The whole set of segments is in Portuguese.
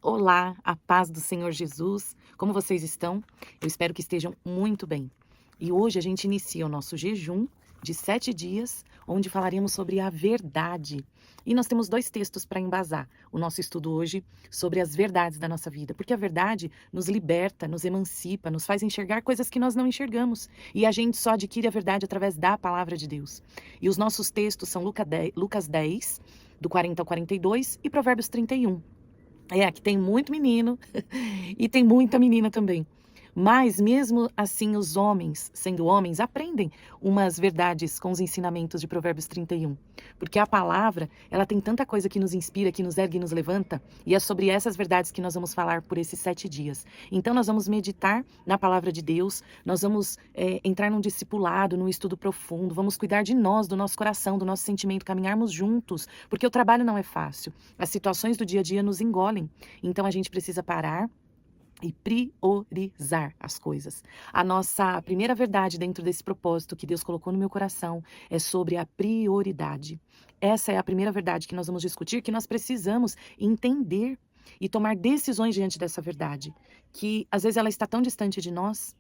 Olá, a paz do Senhor Jesus. Como vocês estão? Eu espero que estejam muito bem. E hoje a gente inicia o nosso jejum de 7 dias, onde falaremos sobre a verdade. E nós temos 2 textos para embasar o nosso estudo hoje sobre as verdades da nossa vida, porque a verdade nos liberta, nos emancipa, nos faz enxergar coisas que nós não enxergamos. E a gente só adquire a verdade através da palavra de Deus. E os nossos textos são Lucas 10, do 40 ao 42 e Provérbios 31. Aqui tem muito menino e tem muita menina também. Mas mesmo assim, os homens, sendo homens, aprendem umas verdades com os ensinamentos de Provérbios 31. Porque a palavra, ela tem tanta coisa que nos inspira, que nos ergue e nos levanta, e é sobre essas verdades que nós vamos falar por esses 7 dias. Então nós vamos meditar na palavra de Deus, nós vamos entrar num discipulado, num estudo profundo, vamos cuidar de nós, do nosso coração, do nosso sentimento, caminharmos juntos, porque o trabalho não é fácil. As situações do dia a dia nos engolem. Então a gente precisa parar e priorizar as coisas. A nossa primeira verdade dentro desse propósito que Deus colocou no meu coração é sobre a prioridade. Essa é a primeira verdade que nós vamos discutir, que nós precisamos entender e tomar decisões diante dessa verdade, que às vezes ela está tão distante de nós.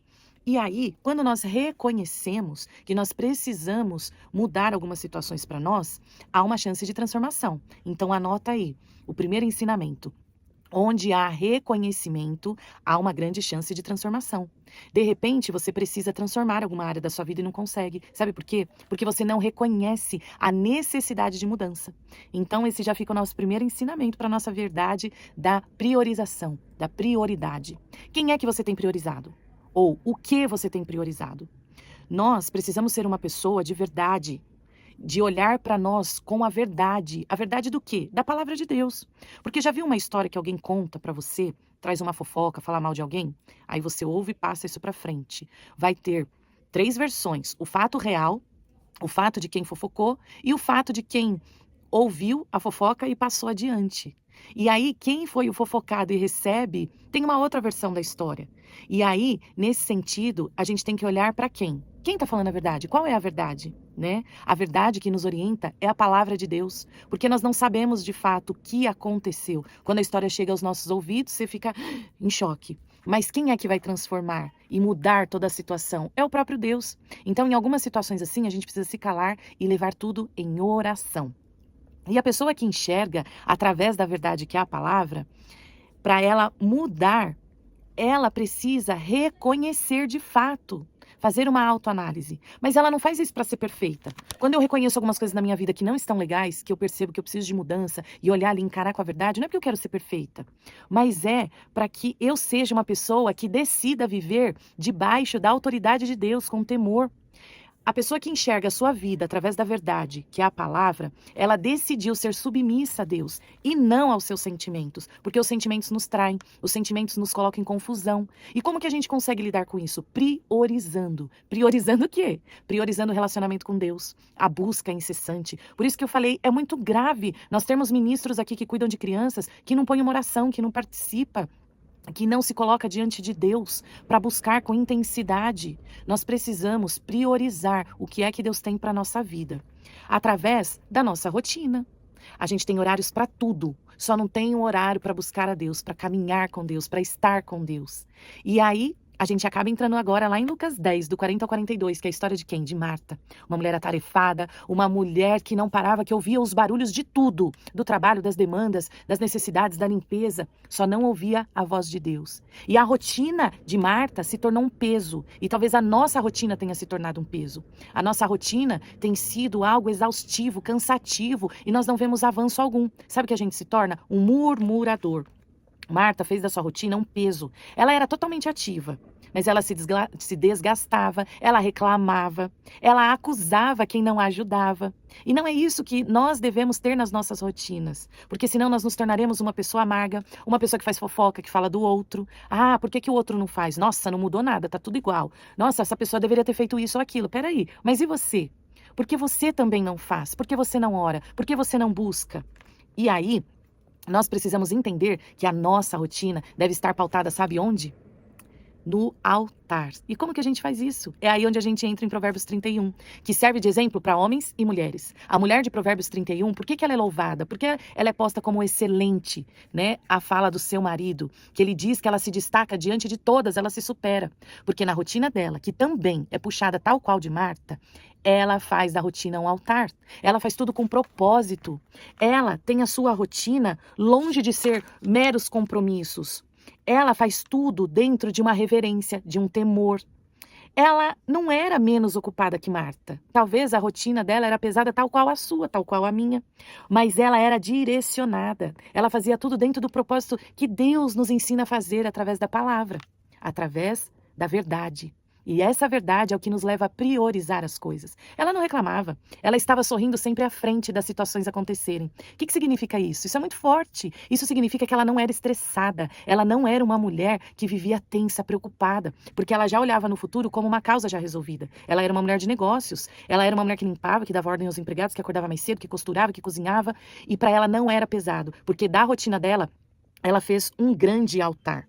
E aí, quando nós reconhecemos que nós precisamos mudar algumas situações para nós, há uma chance de transformação. Então anota aí, o primeiro ensinamento. Onde há reconhecimento, há uma grande chance de transformação. De repente, você precisa transformar alguma área da sua vida e não consegue. Sabe por quê? Porque você não reconhece a necessidade de mudança. Então, esse já fica o nosso primeiro ensinamento para a nossa verdade da priorização, da prioridade. Quem é que você tem priorizado? Ou o que você tem priorizado? Nós precisamos ser uma pessoa de verdade, de olhar para nós com a verdade. A verdade do quê? Da palavra de Deus. Porque já viu uma história que alguém conta para você, traz uma fofoca, fala mal de alguém? Aí você ouve e passa isso para frente. Vai ter 3 versões: o fato real, o fato de quem fofocou e o fato de quem ouviu a fofoca e passou adiante. E aí, quem foi o fofocado e recebe, tem uma outra versão da história. E aí, nesse sentido, a gente tem que olhar para quem? Quem está falando a verdade? Qual é a verdade? Né? A verdade que nos orienta é a palavra de Deus, porque nós não sabemos de fato o que aconteceu. Quando a história chega aos nossos ouvidos, você fica em choque. Mas quem é que vai transformar e mudar toda a situação? É o próprio Deus. Então, em algumas situações assim, a gente precisa se calar e levar tudo em oração. E a pessoa que enxerga através da verdade que é a palavra, para ela mudar, ela precisa reconhecer de fato, fazer uma autoanálise. Mas ela não faz isso para ser perfeita. Quando eu reconheço algumas coisas na minha vida que não estão legais, que eu percebo que eu preciso de mudança e olhar ali e encarar com a verdade, não é porque eu quero ser perfeita, mas é para que eu seja uma pessoa que decida viver debaixo da autoridade de Deus, com temor. A pessoa que enxerga a sua vida através da verdade, que é a palavra, ela decidiu ser submissa a Deus e não aos seus sentimentos, porque os sentimentos nos traem, os sentimentos nos colocam em confusão. E como que a gente consegue lidar com isso? Priorizando. Priorizando o quê? Priorizando o relacionamento com Deus, a busca incessante. Por isso que eu falei, é muito grave nós termos ministros aqui que cuidam de crianças, que não põem uma oração, que não participa, que não se coloca diante de Deus para buscar com intensidade. Nós precisamos priorizar o que é que Deus tem para a nossa vida, através da nossa rotina. A gente tem horários para tudo, só não tem um horário para buscar a Deus, para caminhar com Deus, para estar com Deus. E aí, a gente acaba entrando agora lá em Lucas 10, do 40 ao 42, que é a história de quem? De Marta. Uma mulher atarefada, uma mulher que não parava, que ouvia os barulhos de tudo, do trabalho, das demandas, das necessidades, da limpeza, só não ouvia a voz de Deus. E a rotina de Marta se tornou um peso, e talvez a nossa rotina tenha se tornado um peso. A nossa rotina tem sido algo exaustivo, cansativo, e nós não vemos avanço algum. Sabe o que a gente se torna? Um murmurador. Marta fez da sua rotina um peso. Ela era totalmente ativa, mas ela se desgastava, ela reclamava, ela acusava quem não a ajudava. E não é isso que nós devemos ter nas nossas rotinas, porque senão nós nos tornaremos uma pessoa amarga, uma pessoa que faz fofoca, que fala do outro. Ah, por que que o outro não faz? Nossa, não mudou nada, tá tudo igual. Nossa, essa pessoa deveria ter feito isso ou aquilo. Peraí, mas e você? Por que você também não faz? Por que você não ora? Por que você não busca? E aí, nós precisamos entender que a nossa rotina deve estar pautada, sabe onde? no altar. E como que a gente faz isso? É aí onde a gente entra em Provérbios 31, que serve de exemplo para homens e mulheres. A mulher de Provérbios 31, por que que ela é louvada? Porque ela é posta como excelente, né? A fala do seu marido, que ele diz que ela se destaca diante de todas, ela se supera. Porque na rotina dela, que também é puxada tal qual de Marta, ela faz da rotina um altar. Ela faz tudo com propósito. Ela tem a sua rotina longe de ser meros compromissos. Ela faz tudo dentro de uma reverência, de um temor. Ela não era menos ocupada que Marta. Talvez a rotina dela era pesada tal qual a sua, tal qual a minha. Mas ela era direcionada. Ela fazia tudo dentro do propósito que Deus nos ensina a fazer através da palavra, através da verdade. E essa verdade é o que nos leva a priorizar as coisas. Ela não reclamava. Ela estava sorrindo sempre à frente das situações acontecerem. O que significa isso? Isso é muito forte. Isso significa que ela não era estressada. Ela não era uma mulher que vivia tensa, preocupada, porque ela já olhava no futuro como uma causa já resolvida. Ela era uma mulher de negócios. Ela era uma mulher que limpava, que dava ordem aos empregados, que acordava mais cedo, que costurava, que cozinhava. E para ela não era pesado, porque da rotina dela, ela fez um grande altar.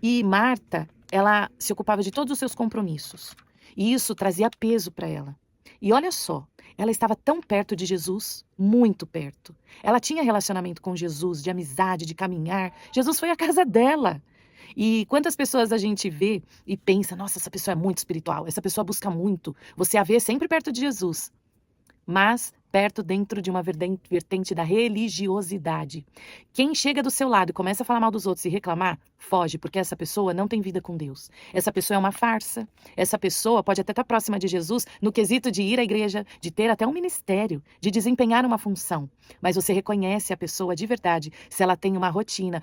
E Marta, ela se ocupava de todos os seus compromissos. E isso trazia peso para ela. E olha só, ela estava tão perto de Jesus, muito perto. Ela tinha relacionamento com Jesus, de amizade, de caminhar. Jesus foi à casa dela. E quantas pessoas a gente vê e pensa, nossa, essa pessoa é muito espiritual, essa pessoa busca muito. Você a vê sempre perto de Jesus, mas perto dentro de uma vertente da religiosidade. Quem chega do seu lado e começa a falar mal dos outros e reclamar, foge, porque essa pessoa não tem vida com Deus. Essa pessoa é uma farsa. Essa pessoa pode até estar próxima de Jesus no quesito de ir à igreja, de ter até um ministério, de desempenhar uma função. Mas você reconhece a pessoa de verdade se ela tem uma rotina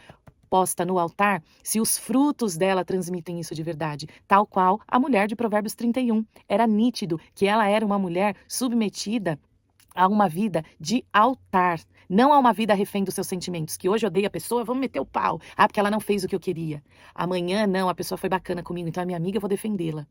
posta no altar, se os frutos dela transmitem isso de verdade, tal qual a mulher de Provérbios 31. Era nítido que ela era uma mulher submetida a uma vida de altar, não a uma vida refém dos seus sentimentos, que hoje eu odeio a pessoa, vamos meter o pau. Ah, porque ela não fez o que eu queria. Amanhã, não, a pessoa foi bacana comigo, então é minha amiga, eu vou defendê-la.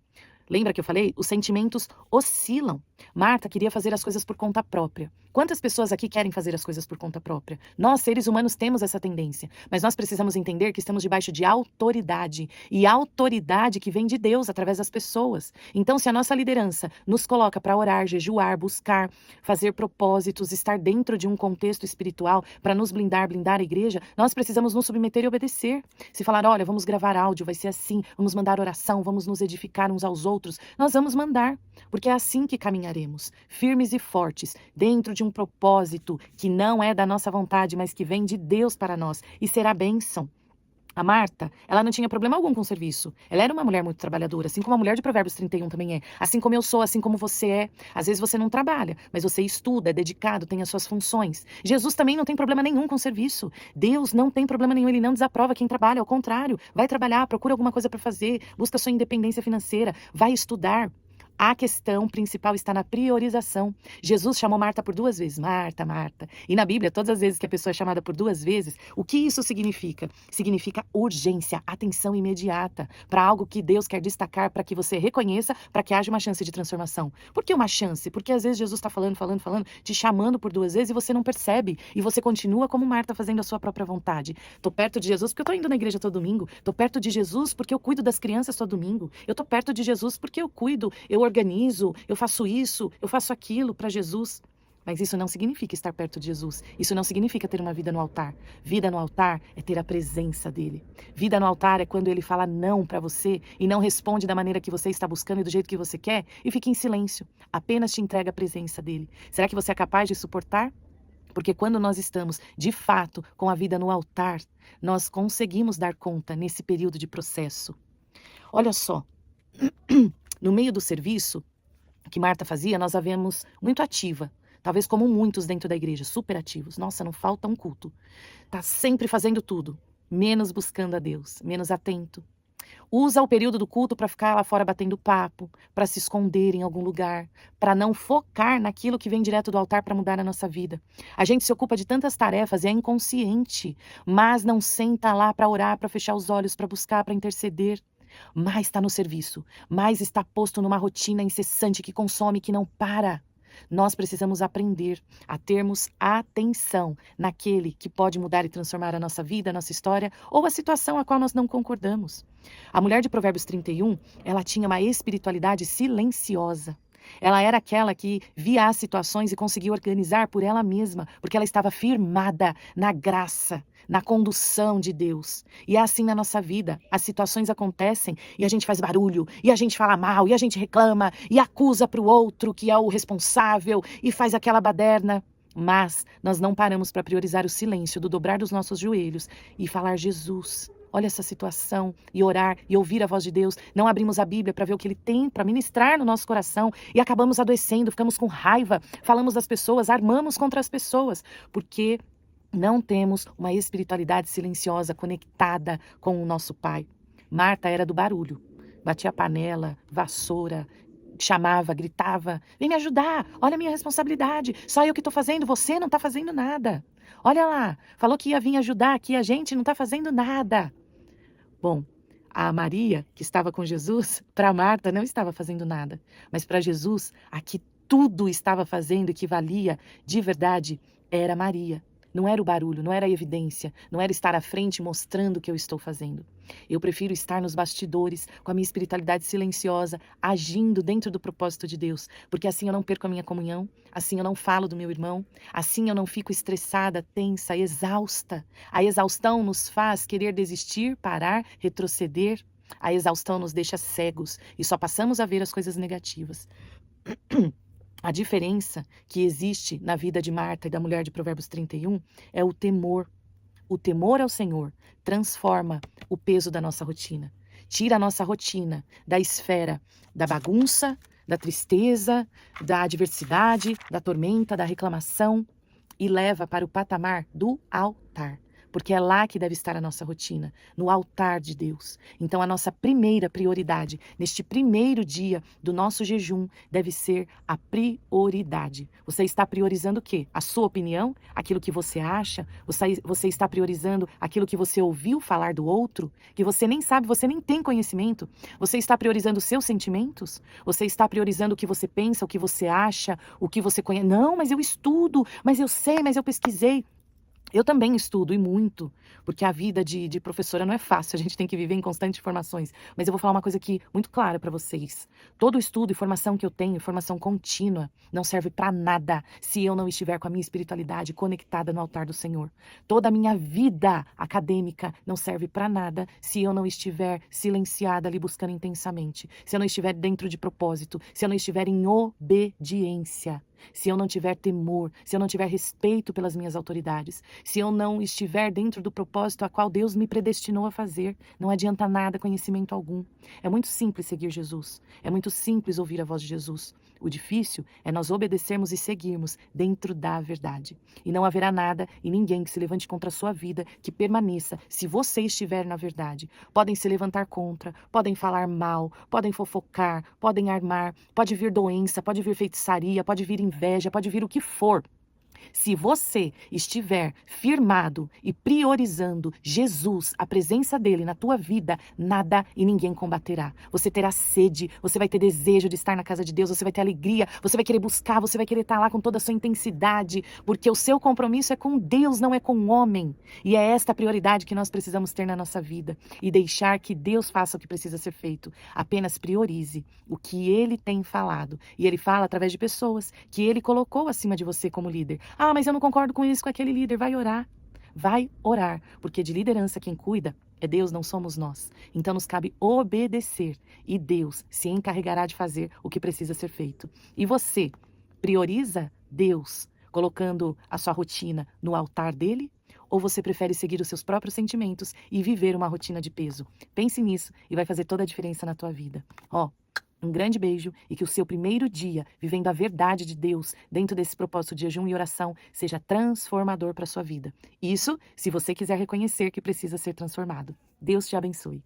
Lembra que eu falei? Os sentimentos oscilam. Marta queria fazer as coisas por conta própria. Quantas pessoas aqui querem fazer as coisas por conta própria? Nós, seres humanos, temos essa tendência. Mas nós precisamos entender que estamos debaixo de autoridade. E autoridade que vem de Deus através das pessoas. Então, se a nossa liderança nos coloca para orar, jejuar, buscar, fazer propósitos, estar dentro de um contexto espiritual para nos blindar, blindar a igreja, nós precisamos nos submeter e obedecer. Se falar, olha, vamos gravar áudio, vai ser assim, vamos mandar oração, vamos nos edificar uns aos outros, nós vamos mandar, porque é assim que caminharemos, firmes e fortes, dentro de um propósito que não é da nossa vontade, mas que vem de Deus para nós, e será bênção. A Marta, ela não tinha problema algum com o serviço. Ela era uma mulher muito trabalhadora, assim como a mulher de Provérbios 31 também é. Assim como eu sou, assim como você é. Às vezes você não trabalha, mas você estuda, é dedicado, tem as suas funções. Jesus também não tem problema nenhum com o serviço. Deus não tem problema nenhum, ele não desaprova quem trabalha, ao contrário. Vai trabalhar, procura alguma coisa para fazer, busca sua independência financeira, vai estudar. A questão principal está na priorização. Jesus chamou Marta por 2 vezes. Marta, Marta. E na Bíblia, todas as vezes que a pessoa é chamada por 2 vezes, o que isso significa? Significa urgência, atenção imediata para algo que Deus quer destacar, para que você reconheça, para que haja uma chance de transformação. Por que uma chance? Porque às vezes Jesus está falando, te chamando por 2 vezes e você não percebe. E você continua como Marta fazendo a sua própria vontade. Estou perto de Jesus porque eu estou indo na igreja todo domingo. Estou perto de Jesus porque eu cuido das crianças todo domingo. Eu estou perto de Jesus porque eu cuido, eu organizo, eu faço isso, eu faço aquilo para Jesus. Mas isso não significa estar perto de Jesus. Isso não significa ter uma vida no altar. Vida no altar é ter a presença dele. Vida no altar é quando ele fala não para você e não responde da maneira que você está buscando e do jeito que você quer e fica em silêncio. Apenas te entrega a presença dele. Será que você é capaz de suportar? Porque quando nós estamos, de fato, com a vida no altar, nós conseguimos dar conta nesse período de processo. Olha só. No meio do serviço que Marta fazia, nós a vemos muito ativa. Talvez como muitos dentro da igreja, super ativos. Nossa, não falta um culto. Tá sempre fazendo tudo, menos buscando a Deus, menos atento. Usa o período do culto para ficar lá fora batendo papo, para se esconder em algum lugar, para não focar naquilo que vem direto do altar para mudar a nossa vida. A gente se ocupa de tantas tarefas e é inconsciente, mas não senta lá para orar, para fechar os olhos, para buscar, para interceder. Mais está no serviço, mais está posto numa rotina incessante que consome, que não para. Nós precisamos aprender a termos atenção naquele que pode mudar e transformar a nossa vida, a nossa história ou a situação a qual nós não concordamos. A mulher de Provérbios 31, ela tinha uma espiritualidade silenciosa. Ela era aquela que via as situações e conseguia organizar por ela mesma, porque ela estava firmada na graça, na condução de Deus. E é assim na nossa vida. As situações acontecem e a gente faz barulho, e a gente fala mal, e a gente reclama, e acusa para o outro que é o responsável, e faz aquela baderna. Mas nós não paramos para priorizar o silêncio, do dobrar dos nossos joelhos e falar: Jesus, olha essa situação, e orar e ouvir a voz de Deus. Não abrimos a Bíblia para ver o que Ele tem para ministrar no nosso coração e acabamos adoecendo, ficamos com raiva, falamos das pessoas, armamos contra as pessoas, porque não temos uma espiritualidade silenciosa, conectada com o nosso Pai. Marta era do barulho, batia a panela, vassoura, chamava, gritava: vem me ajudar, olha a minha responsabilidade, só eu que estou fazendo, você não está fazendo nada. Olha lá, falou que ia vir ajudar aqui, a gente não está fazendo nada. Bom, a Maria, que estava com Jesus, para Marta não estava fazendo nada, mas para Jesus, a que tudo estava fazendo e que valia de verdade era Maria. Não era o barulho, não era a evidência, não era estar à frente mostrando o que eu estou fazendo. Eu prefiro estar nos bastidores, com a minha espiritualidade silenciosa, agindo dentro do propósito de Deus, porque assim eu não perco a minha comunhão, assim eu não falo do meu irmão, assim eu não fico estressada, tensa, exausta. A exaustão nos faz querer desistir, parar, retroceder. A exaustão nos deixa cegos e só passamos a ver as coisas negativas. A diferença que existe na vida de Marta e da mulher de Provérbios 31 é o temor. O temor ao Senhor transforma o peso da nossa rotina. Tira a nossa rotina da esfera da bagunça, da tristeza, da adversidade, da tormenta, da reclamação e leva para o patamar do altar. Porque é lá que deve estar a nossa rotina, no altar de Deus. Então a nossa primeira prioridade, neste primeiro dia do nosso jejum, deve ser a prioridade. Você está priorizando o quê? A sua opinião? Aquilo que você acha? Você está priorizando aquilo que você ouviu falar do outro? Que você nem sabe, você nem tem conhecimento? Você está priorizando os seus sentimentos? Você está priorizando o que você pensa, o que você acha, o que você conhece? Não, mas eu estudo, mas eu sei, mas eu pesquisei. Eu também estudo, e muito, porque a vida de professora não é fácil, a gente tem que viver em constantes informações. Mas eu vou falar uma coisa aqui muito clara para vocês. Todo estudo e formação que eu tenho, formação contínua, não serve para nada se eu não estiver com a minha espiritualidade conectada no altar do Senhor. Toda a minha vida acadêmica não serve para nada se eu não estiver silenciada ali buscando intensamente, se eu não estiver dentro de propósito, se eu não estiver em obediência. Se eu não tiver temor, se eu não tiver respeito pelas minhas autoridades, se eu não estiver dentro do propósito a qual Deus me predestinou a fazer, não adianta nada conhecimento algum. É muito simples seguir Jesus, é muito simples ouvir a voz de Jesus. O difícil é nós obedecermos e seguirmos dentro da verdade. E não haverá nada e ninguém que se levante contra a sua vida que permaneça se você estiver na verdade. Podem se levantar contra, podem falar mal, podem fofocar, podem armar, pode vir doença, pode vir feitiçaria, pode vir inveja, pode vir o que for. Se você estiver firmado e priorizando Jesus, a presença dele na tua vida, nada e ninguém combaterá. Você terá sede, você vai ter desejo de estar na casa de Deus, você vai ter alegria, você vai querer buscar, você vai querer estar lá com toda a sua intensidade, porque o seu compromisso é com Deus, não é com o homem. E é esta a prioridade que nós precisamos ter na nossa vida e deixar que Deus faça o que precisa ser feito. Apenas priorize o que ele tem falado. E ele fala através de pessoas que ele colocou acima de você como líder. Ah, mas eu não concordo com isso, com aquele líder. Vai orar. Vai orar. Porque de liderança quem cuida é Deus, não somos nós. Então nos cabe obedecer. E Deus se encarregará de fazer o que precisa ser feito. E você prioriza Deus, colocando a sua rotina no altar dele? Ou você prefere seguir os seus próprios sentimentos e viver uma rotina de peso? Pense nisso e vai fazer toda a diferença na tua vida. Um grande beijo e que o seu primeiro dia, vivendo a verdade de Deus, dentro desse propósito de jejum e oração, seja transformador para a sua vida. Isso se você quiser reconhecer que precisa ser transformado. Deus te abençoe.